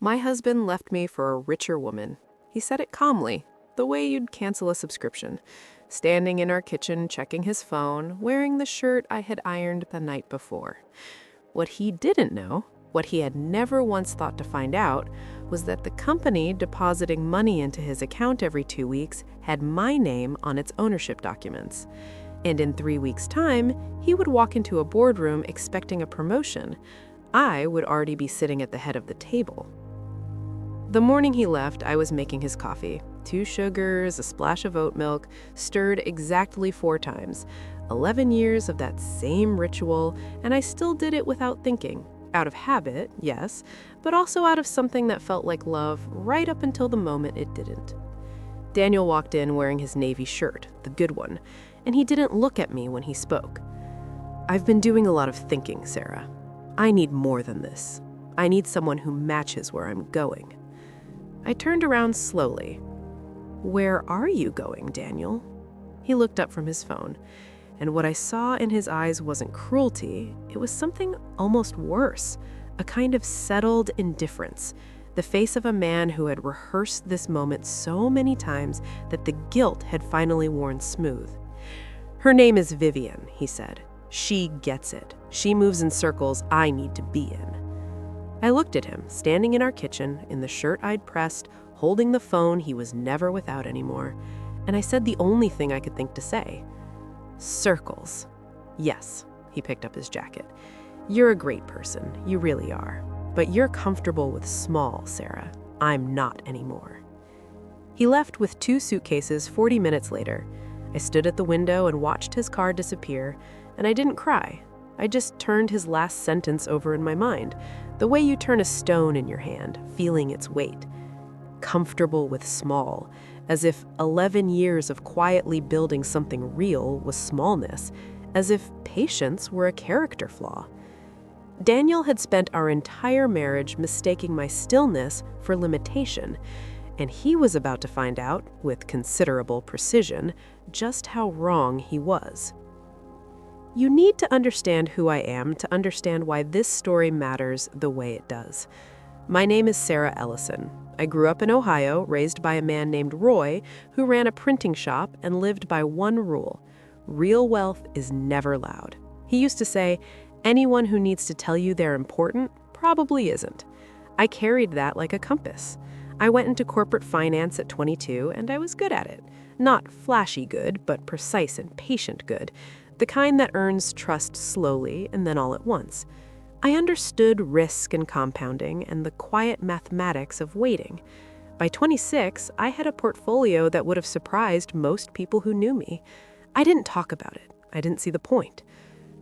My husband left me for a richer woman. He said it calmly, the way you'd cancel a subscription. Standing in our kitchen, checking his phone, wearing the shirt I had ironed the night before. What he didn't know, what he had never once thought to find out, was that the company depositing money into his account every 2 weeks had my name on its ownership documents. And in 3 weeks' time, he would walk into a boardroom expecting a promotion. I would already be sitting at the head of the table. The morning he left, I was making his coffee. 2 sugars, a splash of oat milk, stirred exactly 4 times. 11 years of that same ritual, and I still did it without thinking. Out of habit, yes, but also out of something that felt like love right up until the moment it didn't. Daniel walked in wearing his navy shirt, the good one, and he didn't look at me when he spoke. "I've been doing a lot of thinking, Sarah. I need more than this. I need someone who matches where I'm going." I turned around slowly. "Where are you going, Daniel?" He looked up from his phone, and what I saw in his eyes wasn't cruelty, it was something almost worse, a kind of settled indifference, the face of a man who had rehearsed this moment so many times that the guilt had finally worn smooth. "Her name is Vivian," he said. "She gets it. She moves in circles I need to be in." I looked at him, standing in our kitchen, in the shirt I'd pressed, holding the phone he was never without anymore, and I said the only thing I could think to say. "Circles. Yes," he picked up his jacket. "You're a great person, you really are. But you're comfortable with small, Sarah. I'm not anymore." He left with 2 suitcases 40 minutes later. I stood at the window and watched his car disappear, and I didn't cry. I just turned his last sentence over in my mind, the way you turn a stone in your hand, feeling its weight. Comfortable with small, as if 11 years of quietly building something real was smallness, as if patience were a character flaw. Daniel had spent our entire marriage mistaking my stillness for limitation, and he was about to find out, with considerable precision, just how wrong he was. You need to understand who I am to understand why this story matters the way it does. My name is Sarah Ellison. I grew up in Ohio, raised by a man named Roy, who ran a printing shop and lived by one rule: real wealth is never loud. He used to say, anyone who needs to tell you they're important probably isn't. I carried that like a compass. I went into corporate finance at 22, and I was good at it. Not flashy good, but precise and patient good. The kind that earns trust slowly and then all at once. I understood risk and compounding and the quiet mathematics of waiting. By 26, I had a portfolio that would have surprised most people who knew me. I didn't talk about it. I didn't see the point.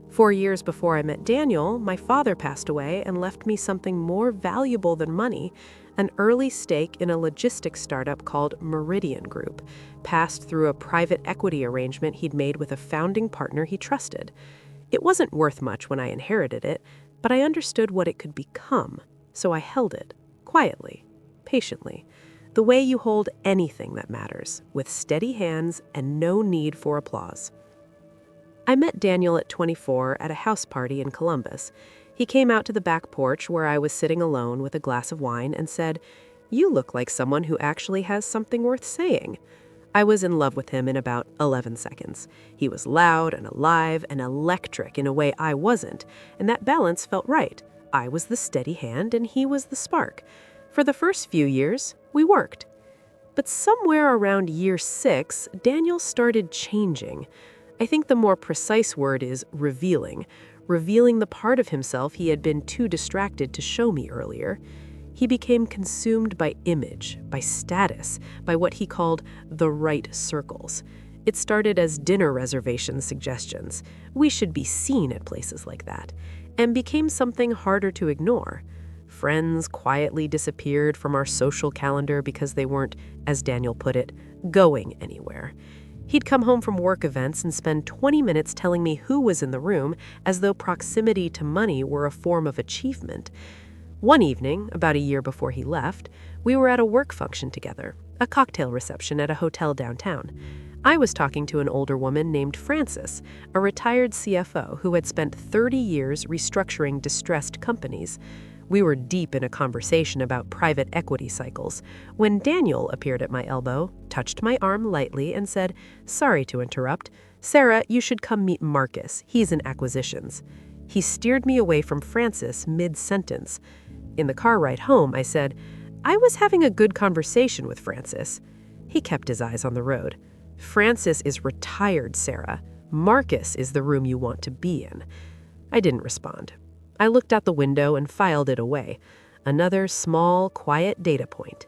4 years before I met Daniel, my father passed away and left me something more valuable than money, an early stake in a logistics startup called Meridian Group, passed through a private equity arrangement he'd made with a founding partner he trusted. It wasn't worth much when I inherited it, but I understood what it could become, so I held it, quietly, patiently, the way you hold anything that matters, with steady hands and no need for applause. I met Daniel at 24 at a house party in Columbus. He came out to the back porch where I was sitting alone with a glass of wine and said, "You look like someone who actually has something worth saying." I was in love with him in about 11 seconds. He was loud and alive and electric in a way I wasn't, and that balance felt right. I was the steady hand and he was the spark. For the first few years, we worked. But somewhere around year 6, Daniel started changing. I think the more precise word is revealing the part of himself he had been too distracted to show me earlier. He became consumed by image, by status, by what he called the right circles. It started as dinner reservation suggestions. We should be seen at places like that, and became something harder to ignore. Friends quietly disappeared from our social calendar because they weren't, as Daniel put it, going anywhere. He'd come home from work events and spend 20 minutes telling me who was in the room, as though proximity to money were a form of achievement. One evening, about a year before he left, we were at a work function together, a cocktail reception at a hotel downtown. I was talking to an older woman named Frances, a retired CFO who had spent 30 years restructuring distressed companies. We were deep in a conversation about private equity cycles when Daniel appeared at my elbow, touched my arm lightly, and said, "Sorry to interrupt. Sarah, you should come meet Marcus. He's in acquisitions." He steered me away from Francis mid-sentence. In the car ride home, I said, "I was having a good conversation with Francis." He kept his eyes on the road. "Francis is retired, Sarah. Marcus is the room you want to be in." I didn't respond. I looked out the window and filed it away. Another small, quiet data point.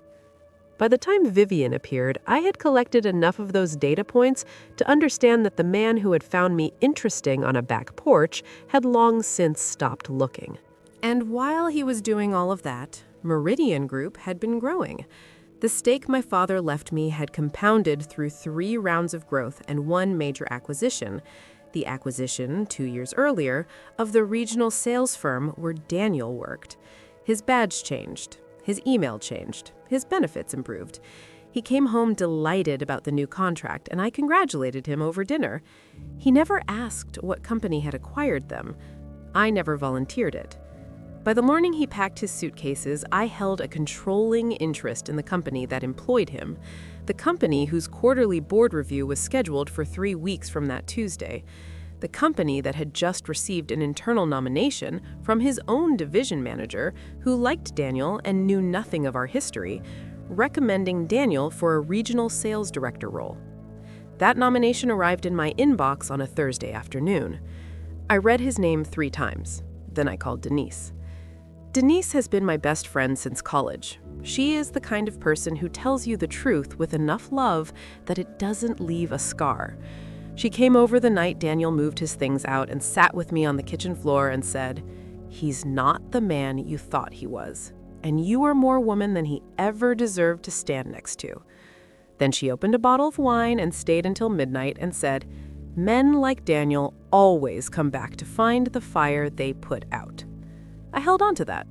By the time Vivian appeared, I had collected enough of those data points to understand that the man who had found me interesting on a back porch had long since stopped looking. And while he was doing all of that, Meridian Group had been growing. The stake my father left me had compounded through 3 rounds of growth and 1 major acquisition. The acquisition, 2 years earlier, of the regional sales firm where Daniel worked. His badge changed. His email changed. His benefits improved. He came home delighted about the new contract, and I congratulated him over dinner. He never asked what company had acquired them. I never volunteered it. By the morning he packed his suitcases, I held a controlling interest in the company that employed him, the company whose quarterly board review was scheduled for 3 weeks from that Tuesday, the company that had just received an internal nomination from his own division manager who liked Daniel and knew nothing of our history, recommending Daniel for a regional sales director role. That nomination arrived in my inbox on a Thursday afternoon. I read his name 3 times. Then I called Denise. Denise has been my best friend since college. She is the kind of person who tells you the truth with enough love that it doesn't leave a scar. She came over the night Daniel moved his things out and sat with me on the kitchen floor and said, "He's not the man you thought he was, and you are more woman than he ever deserved to stand next to." Then she opened a bottle of wine and stayed until midnight and said, "Men like Daniel always come back to find the fire they put out." I held on to that.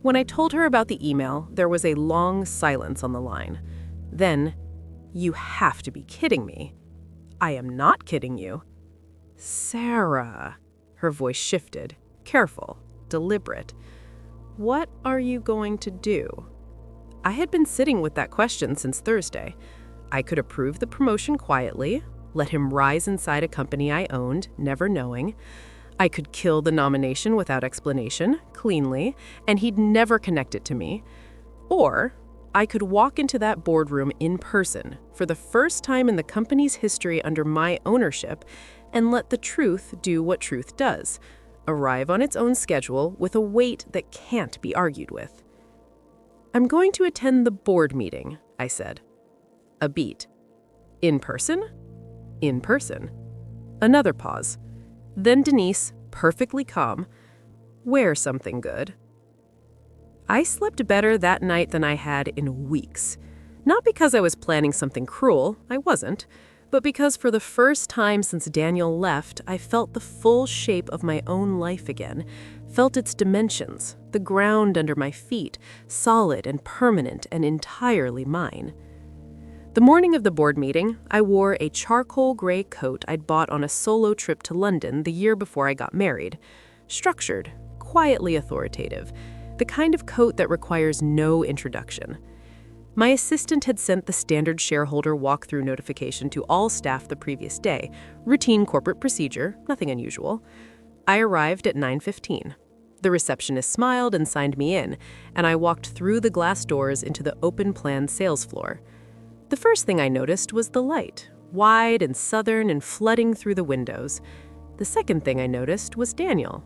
When I told her about the email, there was a long silence on the line. Then, "You have to be kidding me." "I am not kidding you." "Sarah." Her voice shifted, careful, deliberate. "What are you going to do?" I had been sitting with that question since Thursday. I could approve the promotion quietly, let him rise inside a company I owned, never knowing. I could kill the nomination without explanation, cleanly, and he'd never connect it to me. Or I could walk into that boardroom in person for the first time in the company's history under my ownership and let the truth do what truth does, arrive on its own schedule with a weight that can't be argued with. "I'm going to attend the board meeting," I said. A beat. "In person?" "In person." Another pause. Then Denise, perfectly calm, "Wear something good." I slept better that night than I had in weeks. Not because I was planning something cruel, I wasn't, but because for the first time since Daniel left, I felt the full shape of my own life again, felt its dimensions, the ground under my feet, solid and permanent and entirely mine. The morning of the board meeting, I wore a charcoal gray coat I'd bought on a solo trip to London the year before I got married. Structured, quietly authoritative, the kind of coat that requires no introduction. My assistant had sent the standard shareholder walkthrough notification to all staff the previous day, routine corporate procedure, nothing unusual. I arrived at 9:15. The receptionist smiled and signed me in, and I walked through the glass doors into the open-plan sales floor. The first thing I noticed was the light, wide and southern and flooding through the windows. The second thing I noticed was Daniel.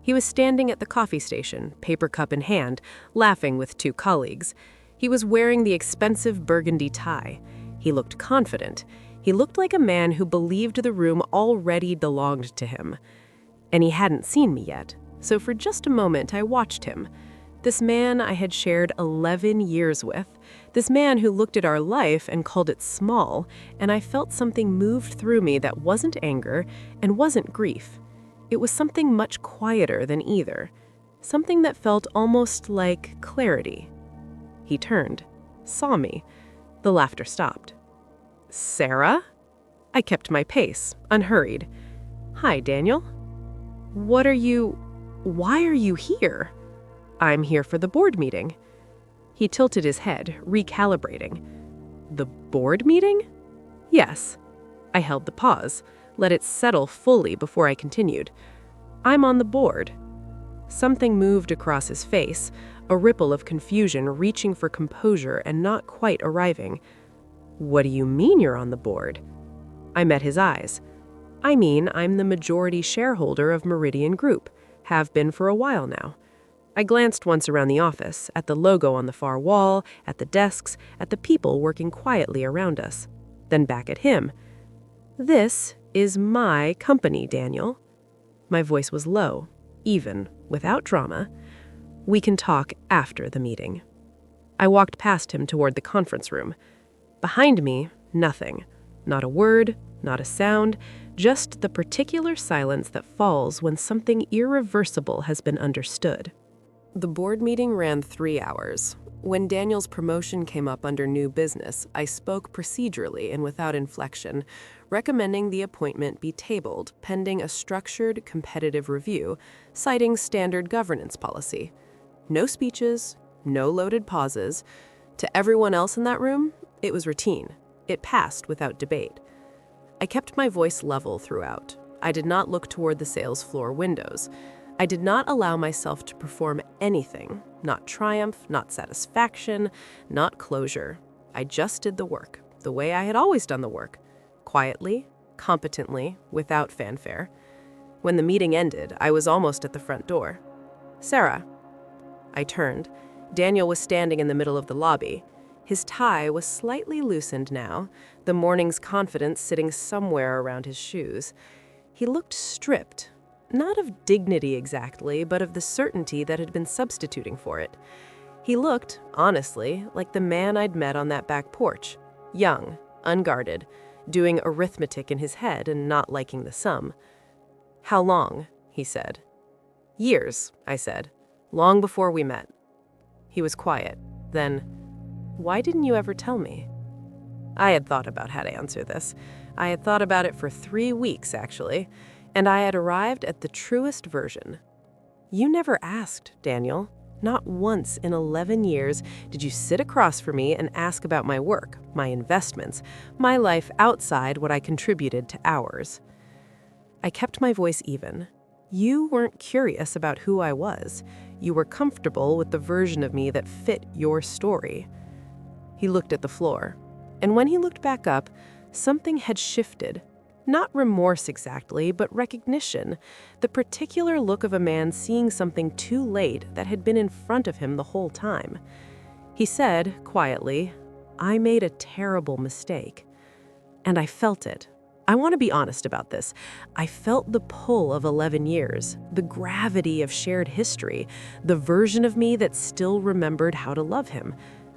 He was standing at the coffee station, paper cup in hand, laughing with 2 colleagues. He was wearing the expensive burgundy tie. He looked confident. He looked like a man who believed the room already belonged to him. And he hadn't seen me yet, so for just a moment I watched him. This man I had shared 11 years with, this man who looked at our life and called it small, and I felt something moved through me that wasn't anger and wasn't grief. It was something much quieter than either, something that felt almost like clarity. He turned, saw me. The laughter stopped. "Sarah?" I kept my pace, unhurried. "Hi, Daniel." Why are you here?" I'm here for the board meeting. He tilted his head, recalibrating. The board meeting? Yes. I held the pause, let it settle fully before I continued. I'm on the board. Something moved across his face, a ripple of confusion reaching for composure and not quite arriving. What do you mean you're on the board? I met his eyes. I mean, I'm the majority shareholder of Meridian Group, have been for a while now. I glanced once around the office, at the logo on the far wall, at the desks, at the people working quietly around us. Then back at him. This is my company, Daniel. My voice was low, even, without drama. We can talk after the meeting. I walked past him toward the conference room. Behind me, nothing. Not a word, not a sound, just the particular silence that falls when something irreversible has been understood. The board meeting ran 3 hours. When Daniel's promotion came up under new business, I spoke procedurally and without inflection, recommending the appointment be tabled pending a structured, competitive review, citing standard governance policy. No speeches, no loaded pauses. To everyone else in that room, it was routine. It passed without debate. I kept my voice level throughout. I did not look toward the sales floor windows. I did not allow myself to perform anything, not triumph, not satisfaction, not closure. I just did the work, the way I had always done the work, quietly, competently, without fanfare. When the meeting ended, I was almost at the front door. Sarah. I turned. Daniel was standing in the middle of the lobby. His tie was slightly loosened now, the morning's confidence sitting somewhere around his shoes. He looked stripped. Not of dignity exactly, but of the certainty that had been substituting for it. He looked, honestly, like the man I'd met on that back porch. Young, unguarded, doing arithmetic in his head and not liking the sum. How long? He said. Years, I said. Long before we met. He was quiet. Then, why didn't you ever tell me? I had thought about how to answer this. I had thought about it for 3 weeks, actually. And I had arrived at the truest version. You never asked, Daniel. Not once in 11 years did you sit across from me and ask about my work, my investments, my life outside what I contributed to ours. I kept my voice even. You weren't curious about who I was. You were comfortable with the version of me that fit your story. He looked at the floor. And when he looked back up, something had shifted. Not remorse exactly, but recognition, the particular look of a man seeing something too late that had been in front of him the whole time. He said, quietly, I made a terrible mistake. And I felt it. I want to be honest about this. I felt the pull of 11 years, the gravity of shared history, the version of me that still remembered how to love him.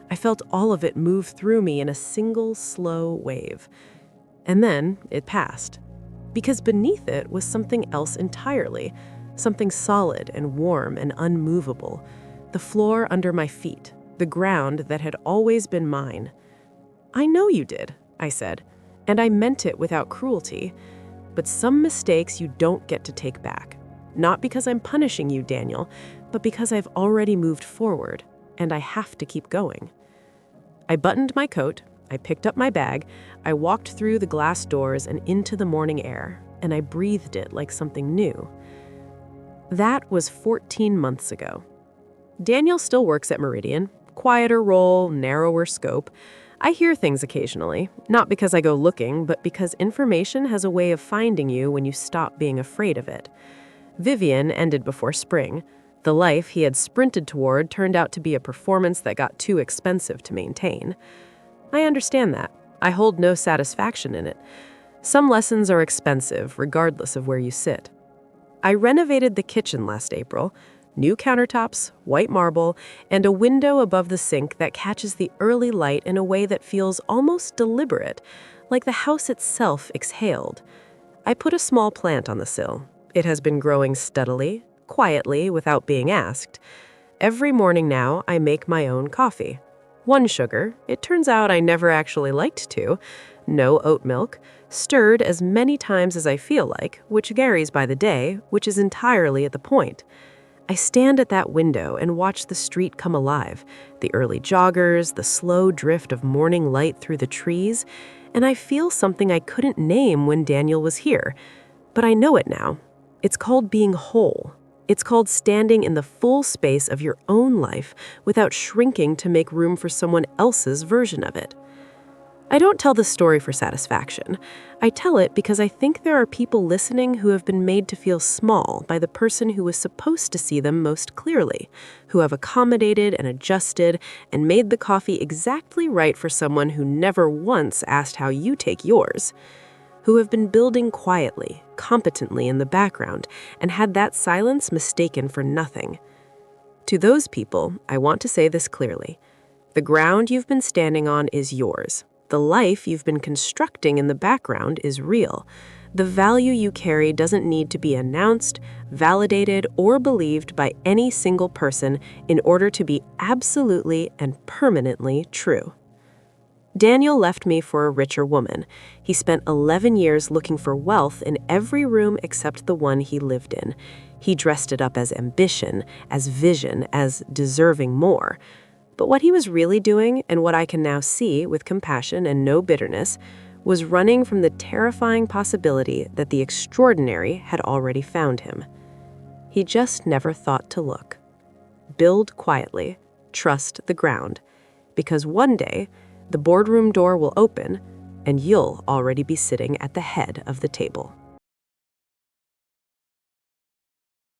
I felt all of it move through me in a single, slow wave. And then it passed, because beneath it was something else entirely, something solid and warm and unmovable, the floor under my feet, the ground that had always been mine. I know you did, I said, and I meant it without cruelty, but some mistakes you don't get to take back. Not because I'm punishing you, Daniel, but because I've already moved forward, and I have to keep going. I buttoned my coat, I picked up my bag, I walked through the glass doors and into the morning air, and I breathed it like something new. That was 14 months ago. Daniel still works at Meridian. Quieter role, narrower scope. I hear things occasionally, not because I go looking, but because information has a way of finding you when you stop being afraid of it. Vivian ended before spring. The life he had sprinted toward turned out to be a performance that got too expensive to maintain. I understand that. I hold no satisfaction in it. Some lessons are expensive, regardless of where you sit. I renovated the kitchen last April. New countertops, white marble, and a window above the sink that catches the early light in a way that feels almost deliberate, like the house itself exhaled. I put a small plant on the sill. It has been growing steadily, quietly, without being asked. Every morning now, I make my own coffee. 1 sugar, it turns out I never actually liked to. No oat milk, stirred as many times as I feel like, which varies by the day, which is entirely at the point. I stand at that window and watch the street come alive, the early joggers, the slow drift of morning light through the trees, and I feel something I couldn't name when Daniel was here. But I know it now. It's called being whole. It's called standing in the full space of your own life without shrinking to make room for someone else's version of it. I don't tell this story for satisfaction. I tell it because I think there are people listening who have been made to feel small by the person who was supposed to see them most clearly, who have accommodated and adjusted and made the coffee exactly right for someone who never once asked how you take yours, who have been building quietly, competently in the background and had that silence mistaken for nothing. To those people, I want to say this clearly. The ground you've been standing on is yours. The life you've been constructing in the background is real. The value you carry doesn't need to be announced, validated, or believed by any single person in order to be absolutely and permanently true. Daniel left me for a richer woman. He spent 11 years looking for wealth in every room except the one he lived in. He dressed it up as ambition, as vision, as deserving more. But what he was really doing, and what I can now see with compassion and no bitterness, was running from the terrifying possibility that the extraordinary had already found him. He just never thought to look. Build quietly, trust the ground, because one day the boardroom door will open and you'll already be sitting at the head of the table.